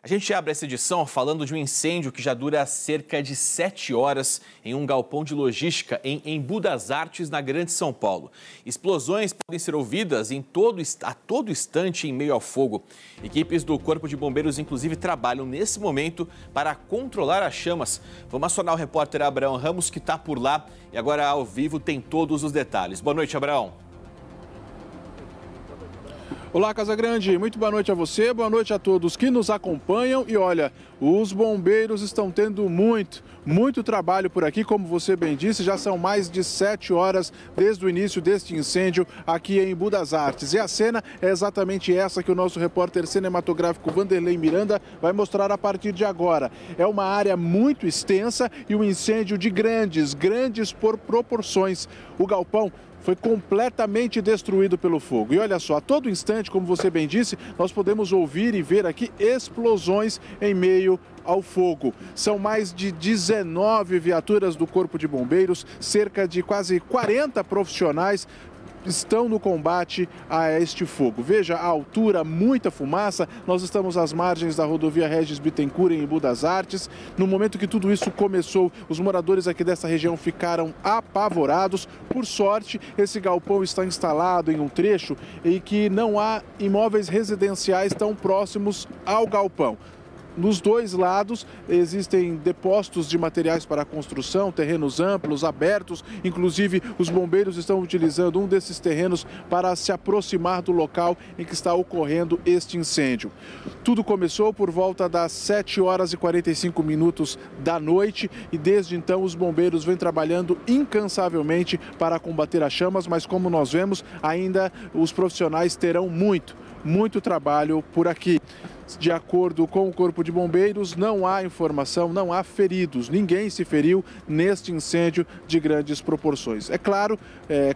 A gente abre essa edição falando de um incêndio que já dura cerca de 7 horas em um galpão de logística em Embu das Artes, na Grande São Paulo. Explosões podem ser ouvidas a todo instante em meio ao fogo. Equipes do Corpo de Bombeiros, inclusive, trabalham nesse momento para controlar as chamas. Vamos acionar o repórter Abraão Ramos, que está por lá e agora ao vivo tem todos os detalhes. Boa noite, Abraão. Olá, Casagrande, muito boa noite a você, boa noite a todos que nos acompanham. E olha, os bombeiros estão tendo muito trabalho por aqui, como você bem disse, já são mais de 7 horas desde o início deste incêndio aqui em Embu das Artes. E a cena é exatamente essa que o nosso repórter cinematográfico Vanderlei Miranda vai mostrar a partir de agora. É uma área muito extensa e um incêndio de grandes por proporções. O galpão foi completamente destruído pelo fogo. E olha só, a todo instante, como você bem disse, nós podemos ouvir e ver aqui explosões em meio ao fogo. São mais de 19 viaturas do Corpo de Bombeiros, cerca de quase 40 profissionais estão no combate a este fogo. Veja a altura, muita fumaça. Nós estamos às margens da rodovia Regis Bittencourt, em Embu das Artes. No momento que tudo isso começou, os moradores aqui dessa região ficaram apavorados. Por sorte, esse galpão está instalado em um trecho em que não há imóveis residenciais tão próximos ao galpão. Nos dois lados existem depósitos de materiais para construção, terrenos amplos, abertos. Inclusive, os bombeiros estão utilizando um desses terrenos para se aproximar do local em que está ocorrendo este incêndio. Tudo começou por volta das 7 horas e 45 minutos da noite e desde então os bombeiros vêm trabalhando incansavelmente para combater as chamas, mas como nós vemos, ainda os profissionais terão muito trabalho por aqui. De acordo com o Corpo de Bombeiros, não há informação, não há feridos. Ninguém se feriu neste incêndio de grandes proporções. É claro,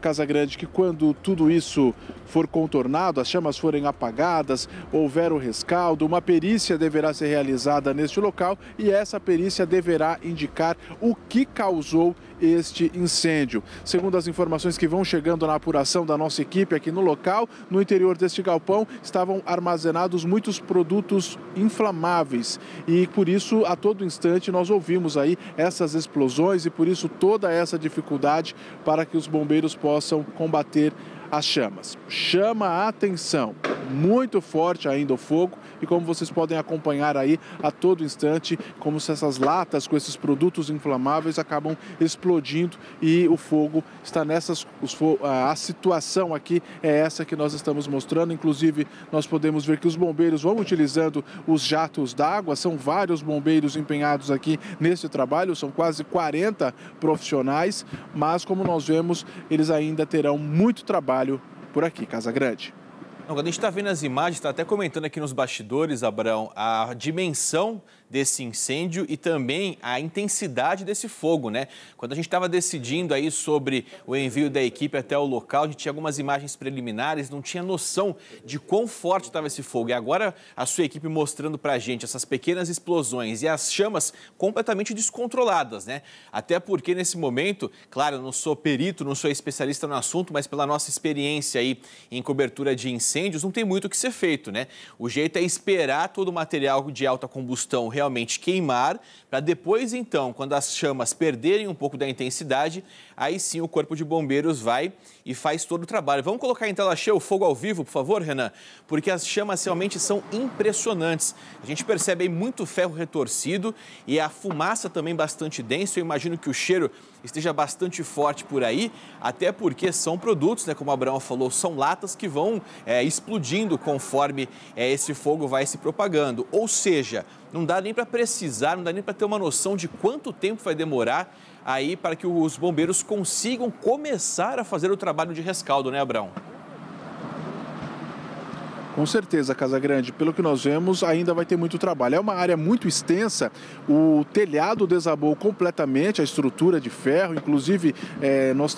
Casagrande, que quando tudo isso for contornado, as chamas forem apagadas, houver o rescaldo, uma perícia deverá ser realizada neste local e essa perícia deverá indicar o que causou este incêndio. Segundo as informações que vão chegando na apuração da nossa equipe aqui no local, no interior deste galpão estavam armazenados muitos produtos inflamáveis e por isso a todo instante nós ouvimos aí essas explosões e por isso toda essa dificuldade para que os bombeiros possam combater as chamas. Chama a atenção, muito forte ainda o fogo e como vocês podem acompanhar aí a todo instante, como se essas latas com esses produtos inflamáveis acabam explodindo e o fogo está nessas... A situação aqui é essa que nós estamos mostrando, inclusive nós podemos ver que os bombeiros vão utilizando os jatos d'água, são vários bombeiros empenhados aqui nesse trabalho, são quase 40 profissionais, mas como nós vemos, eles ainda terão muito trabalho por aqui, Casagrande. Quando a gente está vendo as imagens, está até comentando aqui nos bastidores, Abraão, a dimensão desse incêndio e também a intensidade desse fogo, né? Quando a gente estava decidindo aí sobre o envio da equipe até o local, a gente tinha algumas imagens preliminares, não tinha noção de quão forte estava esse fogo. E agora a sua equipe mostrando para a gente essas pequenas explosões e as chamas completamente descontroladas, né? Até porque nesse momento, claro, eu não sou perito, não sou especialista no assunto, mas pela nossa experiência aí em cobertura de incêndios, não tem muito o que ser feito, né? O jeito é esperar todo o material de alta combustão realmente queimar, para depois, então, quando as chamas perderem um pouco da intensidade, aí sim o Corpo de Bombeiros vai e faz todo o trabalho. Vamos colocar em tela cheia o fogo ao vivo, por favor, Renan? Porque as chamas realmente são impressionantes. A gente percebe aí muito ferro retorcido e a fumaça também bastante densa. Eu imagino que o cheiro esteja bastante forte por aí, até porque são produtos, né, como o Abraão falou, são latas que vão explodindo conforme esse fogo vai se propagando. Ou seja, não dá nem para precisar, não dá nem para ter uma noção de quanto tempo vai demorar aí para que os bombeiros consigam começar a fazer o trabalho de rescaldo, né, Abraão? Com certeza, Casagrande. Pelo que nós vemos, ainda vai ter muito trabalho. É uma área muito extensa, o telhado desabou completamente, a estrutura de ferro, inclusive nós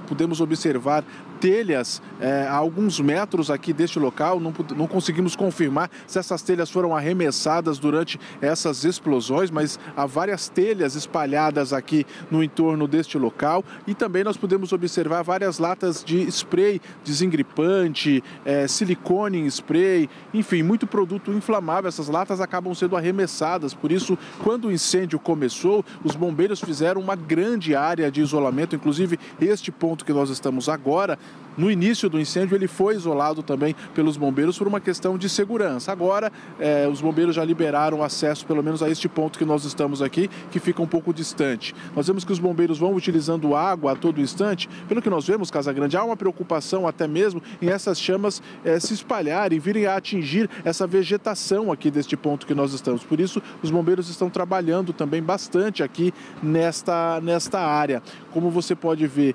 podemos observar telhas a alguns metros aqui deste local. Não conseguimos confirmar se essas telhas foram arremessadas durante essas explosões, mas há várias telhas espalhadas aqui no entorno deste local. E também nós podemos observar várias latas de spray desengripante, silicone em spray, enfim, muito produto inflamável. Essas latas acabam sendo arremessadas, por isso, quando o incêndio começou, os bombeiros fizeram uma grande área de isolamento, inclusive este ponto que nós estamos agora. No início do incêndio, ele foi isolado também pelos bombeiros por uma questão de segurança. Agora, os bombeiros já liberaram acesso, pelo menos a este ponto que nós estamos aqui, que fica um pouco distante. Nós vemos que os bombeiros vão utilizando água a todo instante. Pelo que nós vemos, Casagrande, há uma preocupação até mesmo em essas chamas se espalharem, virem a atingir essa vegetação aqui deste ponto que nós estamos. Por isso, os bombeiros estão trabalhando também bastante aqui nesta área. Como você pode ver,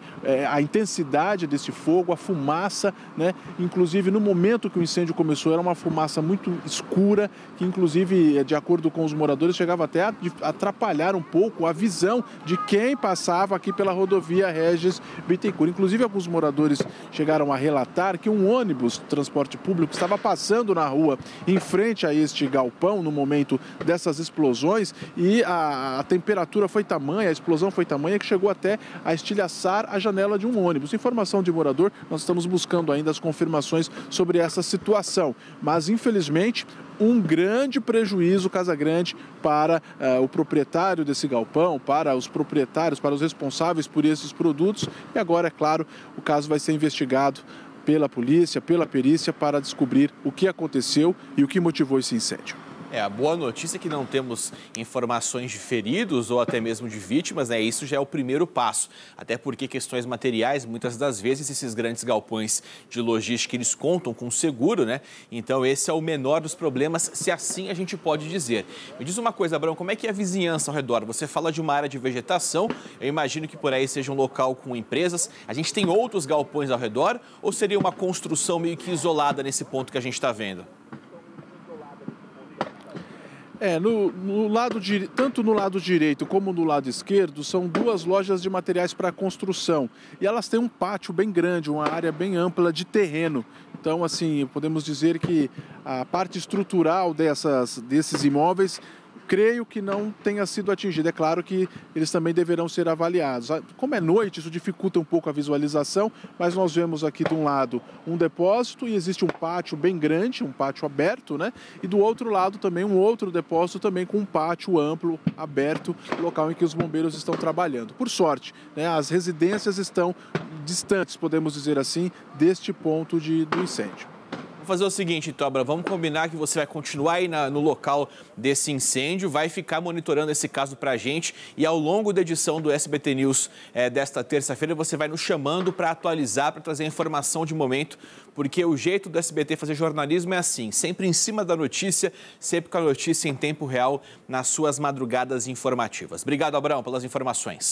a intensidade desse fogo, a fumaça, né? Inclusive, no momento que o incêndio começou, era uma fumaça muito escura, que inclusive, de acordo com os moradores, chegava até a atrapalhar um pouco a visão de quem passava aqui pela rodovia Regis Bittencourt. Inclusive, alguns moradores chegaram a relatar que um ônibus de transporte público estava passando na rua em frente a este galpão no momento dessas explosões, e a temperatura foi tamanha, a explosão foi tamanha que chegou até a estilhaçar a janela de um ônibus. Informação de morador, nós estamos buscando ainda as confirmações sobre essa situação, mas infelizmente um grande prejuízo, Casagrande, para o proprietário desse galpão, para os proprietários, para os responsáveis por esses produtos. E agora, é claro, o caso vai ser investigado pela polícia, pela perícia, para descobrir o que aconteceu e o que motivou esse incêndio. A boa notícia é que não temos informações de feridos ou até mesmo de vítimas, né? Isso já é o primeiro passo, até porque questões materiais, muitas das vezes, esses grandes galpões de logística, eles contam com seguro, né? Então esse é o menor dos problemas, se assim a gente pode dizer. Me diz uma coisa, Abrão, como é que é a vizinhança ao redor? Você fala de uma área de vegetação, eu imagino que por aí seja um local com empresas. A gente tem outros galpões ao redor ou seria uma construção meio que isolada nesse ponto que a gente está vendo? Tanto no lado direito como no lado esquerdo, são duas lojas de materiais para construção. E elas têm um pátio bem grande, uma área bem ampla de terreno. Então, assim, podemos dizer que a parte estrutural desses imóveis, creio que não tenha sido atingida. É claro que eles também deverão ser avaliados. Como é noite, isso dificulta um pouco a visualização, mas nós vemos aqui de um lado um depósito e existe um pátio bem grande, um pátio aberto, né? E do outro lado também um outro depósito também com um pátio amplo, aberto, local em que os bombeiros estão trabalhando. Por sorte, né, as residências estão distantes, podemos dizer assim, deste ponto do incêndio. Vou fazer o seguinte, então, Abrão, vamos combinar que você vai continuar aí no local desse incêndio, vai ficar monitorando esse caso pra gente e ao longo da edição do SBT News desta terça-feira você vai nos chamando para atualizar, para trazer a informação de momento, porque o jeito do SBT fazer jornalismo é assim, sempre em cima da notícia, sempre com a notícia em tempo real nas suas madrugadas informativas. Obrigado, Abrão, pelas informações.